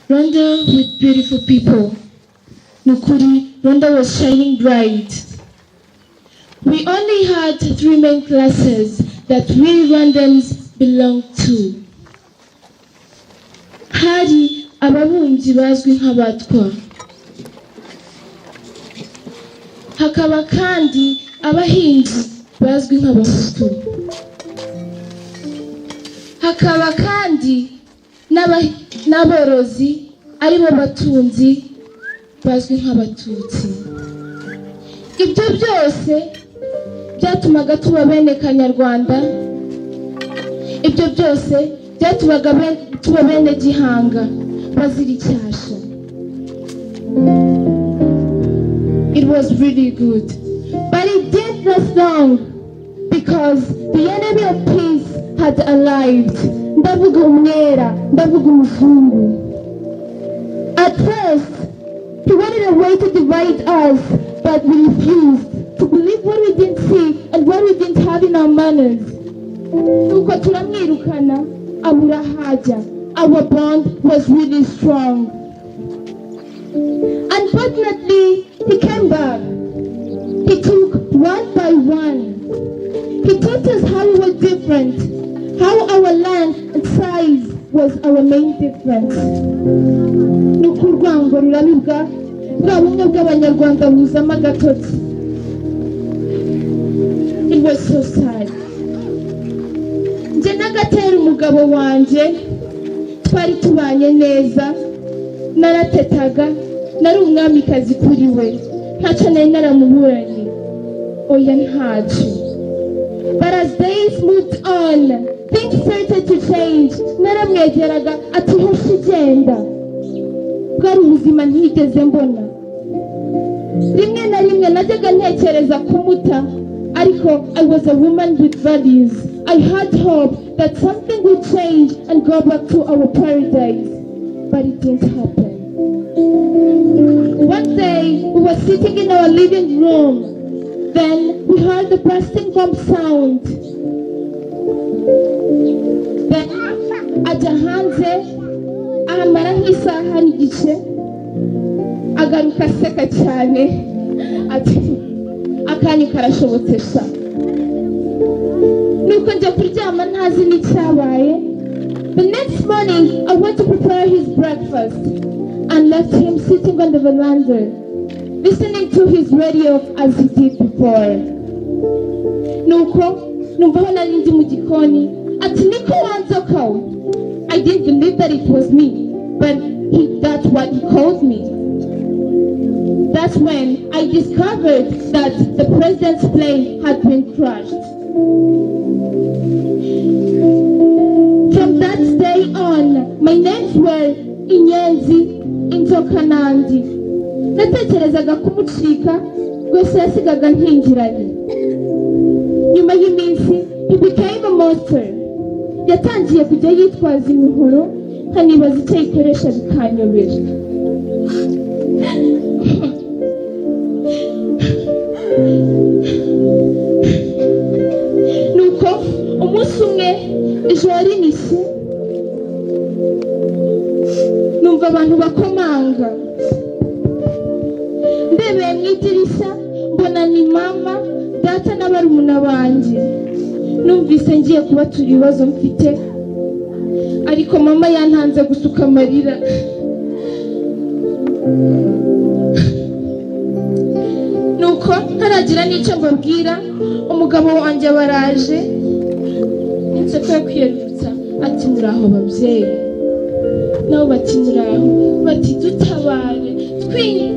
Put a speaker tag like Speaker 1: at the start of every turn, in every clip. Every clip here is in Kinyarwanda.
Speaker 1: Rwanda with beautiful people. Nukuri, Rwanda was shining bright. We only had 3 main classes that we Rwandans belong to. Hari ababumbyi bazwi nk'abatwa. Hakaba kandi abahinzi bazwi nk'abahutu. Hakaba kandi n'aborozi aribo batunzi bazwi nk'abatutsi. Ibyo byose byatumaga tuba bene Kanyarwanda. Ibyo byose byatumaga tuba bene Gihanga bazira icyasha. It was really good, but it didn't last long because the enemy of peace had arrived. Ndavuga umwera, ndavuga umuzungu. At first, he wanted a way to divide us, but we refused to believe what we didn't see and what we didn't have in our manners. Nuko turamwirukana, abura haja. Our bond was really strong. Unfortunately, he came back. He took one by one. He taught us how we were different, how our land and size was our main difference. Nuko urwango rurabibwa, bwa bumwe bw'Abanyarwanda buzamo agatotsi. It was so sad. Nje nagatera umugabo wanje, twari tubanye neza, naratetaga, nari umwamikazi kuri we, ntacyo nari naramuburanye, oya ntacyo. But as days moved on, things started to change. Naramwegeraga ati hoshi igenda, bwari ubuzima ntigeze mbona. Rimwe na rimwe najyaga ntekereza kumuta, ariko I was a woman with values. I had hope that something would change and go back to our paradise, but it didn't happen. One day we were sitting in our living room. Then we heard the bursting bomb sound. Then ajya hanze ahamara nk'isaha n'igice, agaruka aseka cyane ati akanyu karashobotse sha. Nuko njya kuryama ntazi n'icyabaye. The next morning I went to prepare his breakfast and left him sitting on the veranda, listening to his radio as he did before. Nuko numvaho nari ndi mu gikoni ati niko wanzoka. I didn't believe that it was me, but that's what he called me. That's when I discovered that the president's plane had been crashed. From that day on, my names were Inyenzi, Inzoka Nandi. Natekerezaga kumucika, gusa yasigaga nkingiranye. Nyuma y'iminsi, he became a monster. Yatangiye kujya yitwaza imihoro, nkanibaza icyo ayikoresha bikanyobera. Nuko umunsi umwe ijoro rinishye, numva abantu bakomanga. Ndebeye mu idirishya mbona ni mama, data n'abarumuna banjye. Numvise ngiye kubatura ibibazo mfite, ariko mama yantanze gusuka amarira. Nuko ntaragira n'icyo mbabwira, umugabo wanjye baraje, inseko yo kwiyerurutsa ati muraho babyeyi. Nabo bati muraho, bati dutabare,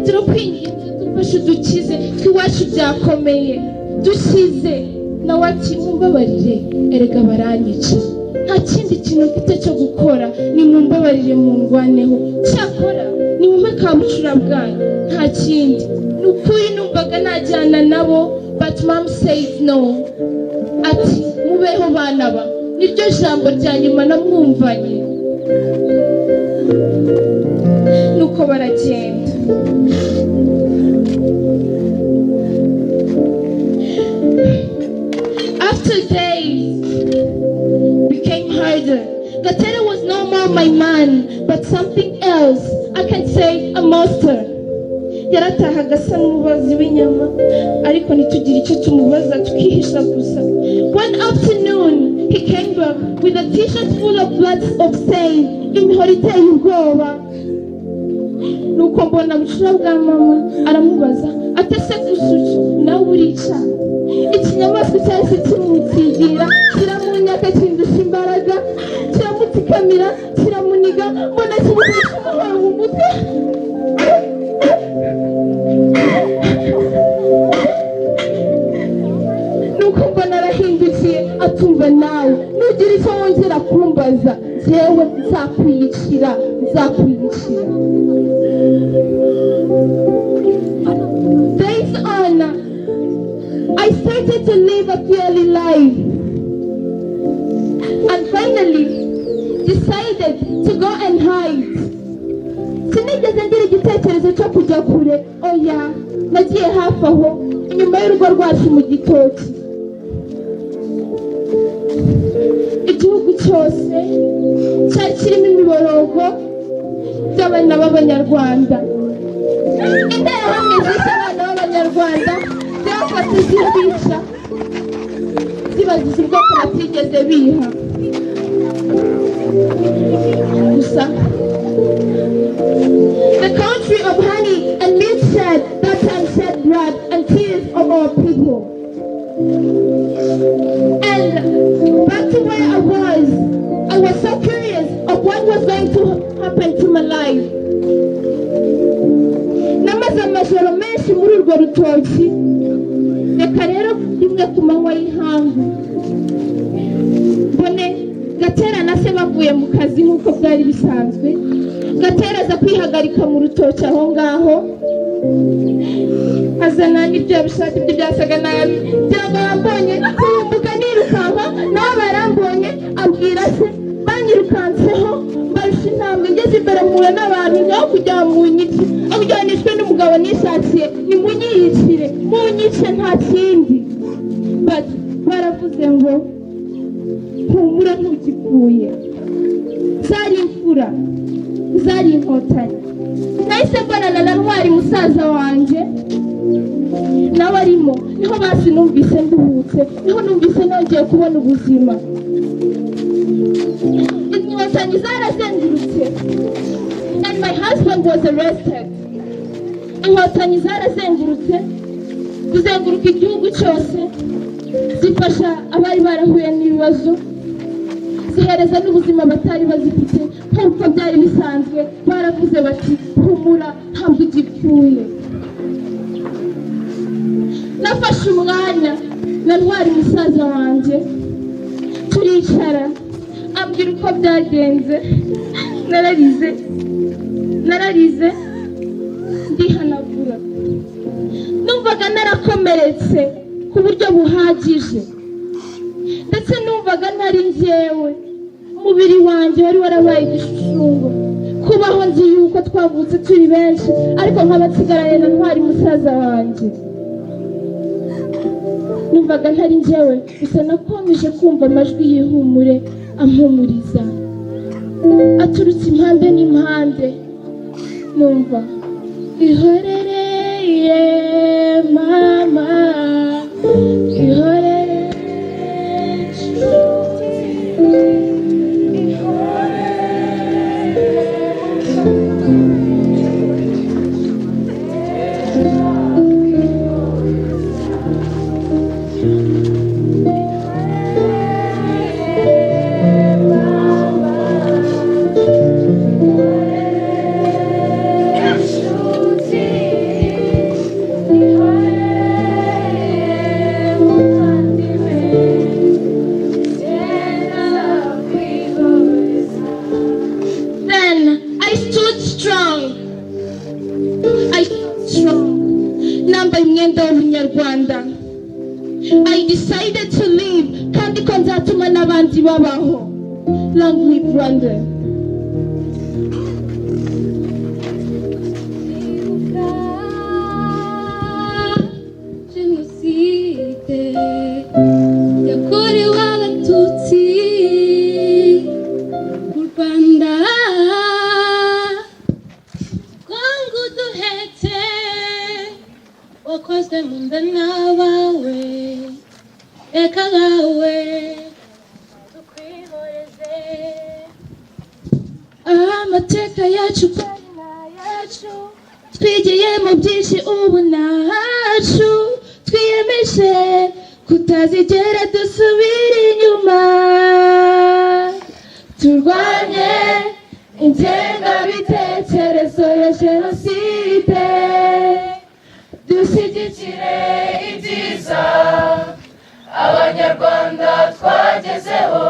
Speaker 1: turakwinginze dufashe dukize, twiwacu byakomeye, dukize. Nawe ati mumbabarire, erega baranyica, nta kindi kintu mfite cyo gukora, ni mumbabarire mundwaneho, cyakora ni mumpe kabucura bwanyu, nta kindi. Nukuri numvaga najyana nabo, but mom said no. Ati mubeho bana ba, niryo jambo rya nyuma namwumvanye. Nuko baragenda. After days became harder. Gatera was no more my man, but something else. was, I can say, a monster. Yaratahaga asa n'umubazi w'inyama, ariko ntitugire icyo tumubaza tukihisha gusa. One afternoon, he came back with a t-shirt full of blood of stain, imihoro iteye ubwoba. Nuko mbona bucura bwa mama, aramubaza, atese gusucu, nawe urica. Ikinyamaswa cyahise kimutsigira, kiramunyaka kindusha imbaraga, kiramutikamira, kiramuniga, mbona kimukubise umuhoro mu mutwe. Nuko mbona arahindukiye, atumva nawe, nugira icyo wongera kumbaza, jewe nzakwiyicira. Days on, I started to live a purely life, and finally decided to go and hide. Sinigeze ngira igitekerezo cyo kujya kure, oya, nagiye hafi aho, inyuma y'urugo rwacu mu gitoki. Igihugu cyose cyari kirimo imiborogo by'abana b'Abanyarwanda. Interahamwe zishe abana b'Abanyarwanda zirafata zibica, zibagize ubwoko batigeze biha. Gusa the country of honey and milk shed that time shed blood and tears of our people. And back to where I was so curious of what was going to happen to my life. Namaze amajoro menshi muri urwo rutoki, reka rero rimwe ku manywa y'ihangu mbone Gatera na se bavuye mu kazi nk'uko byari bisanzwe. Gatera aza kwihagarika mu rutoki aho ngaho, azana n'ibyo bishaka ibyo byasaga nabi, cyangwa bambonye kumbuka nirukanka, nabo barambonye, abwira se banyirukanseho, mbarusha intambwe ngeze imbere mpura n'abantu, nyaho kugira ngo munyice, abujyanishwe n'umugabo nishakiye, nimunyiyicire, munyice nta kindi. But baravuze ngo humura ntugipfuye, zari imfura, zari inkotanyi. Nahise mbonana na Ntwari musaza wanjye, nawe arimo, niho basi numvise nduhutse, niho numvise nongeye kubona ubuzima. Inkotanyi zarazengurutse, and my husband was arrested. Inkotanyi zarazengurutse, kuzenguruka igihugu cyose, zifasha abari barahuye n'ibibazo, zihereza n'ubuzima batari bazifite nk'uko byari bisanzwe. Baravuze bati humura ntabwo ugipfuye. Nafashe umwanya na Ntwari musaza wanjye, turicara, ambwira uko byagenze. Nararize ndihanagura. Numvaga narakomeretse ku buryo buhagije, ndetse numvaga ntari njyewe. Umubiri wanjye wari warabaye igishushanyo, kubaho nzi yuko twavutse turi benshi, ariko nk'abasigaranye na Ntwari musaza wanjye. Numvaga ntari njyewe, gusa nakomeje kumva amajwi y'ihumure ampumuriza, aturutse impande n'impande. Numva ihorere mama, ihorere. I decided to leave kandi ko nzatuma n'abandi babaho. Long live Rwanda. Jenoside yakorewe Abatutsi mu Rwanda
Speaker 2: wakozwe mu nda n'abawe reka bawe tukwihoreze
Speaker 1: amateka yacu kwari n'ayacu twigiye mu byinshi ubu nahacu twiyemeje kutazigera dusubira inyuma turwanye ingengabitekerezo ya jenoside dushyigikire ibyiza abanyarwanda twagezeho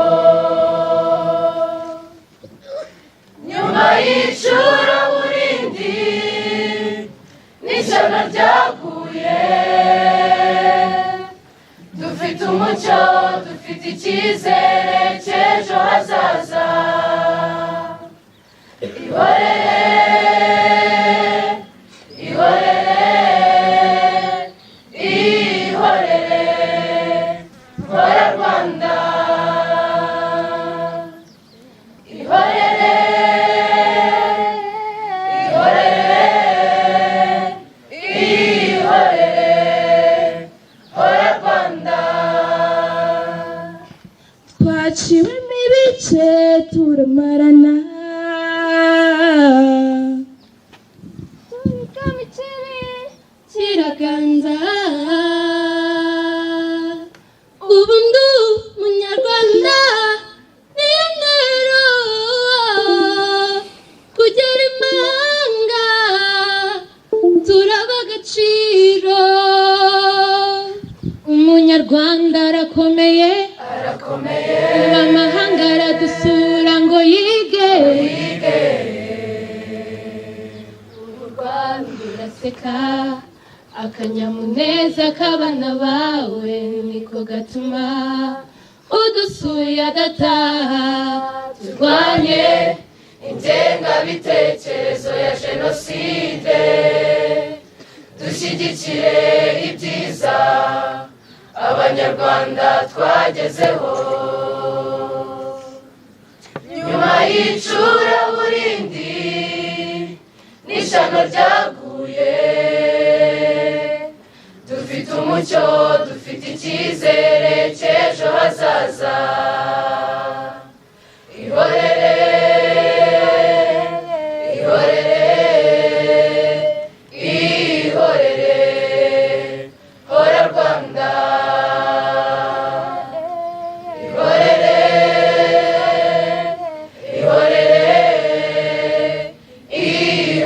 Speaker 1: nyuma y'icuraburindi n'ishyano ryaguye dufite umucyo dufite icyizere cy'ejo hazaza ihorere hora Rwanda ihorere hora Rwanda twaciwemo ibice turamarana
Speaker 2: kiraganza ubu ndi umunyarwanda niyo ntero kugera imanga turaba agaciro umunyarwanda arakomeye ubu amahanga aradusura ngo yige ubu Rwanda uraseka akanyamuneza k'abana bawe niko gatuma udusuye adataha turwanye
Speaker 1: ingengabitekerezo ya jenoside dushyigikire ibyiza abanyarwanda twagezeho nyuma y'icuraburindi n'ishyano ryaguye dufite umucyo dufite icyizere cy'ejo hazaza ihorere hora Rwanda ihorere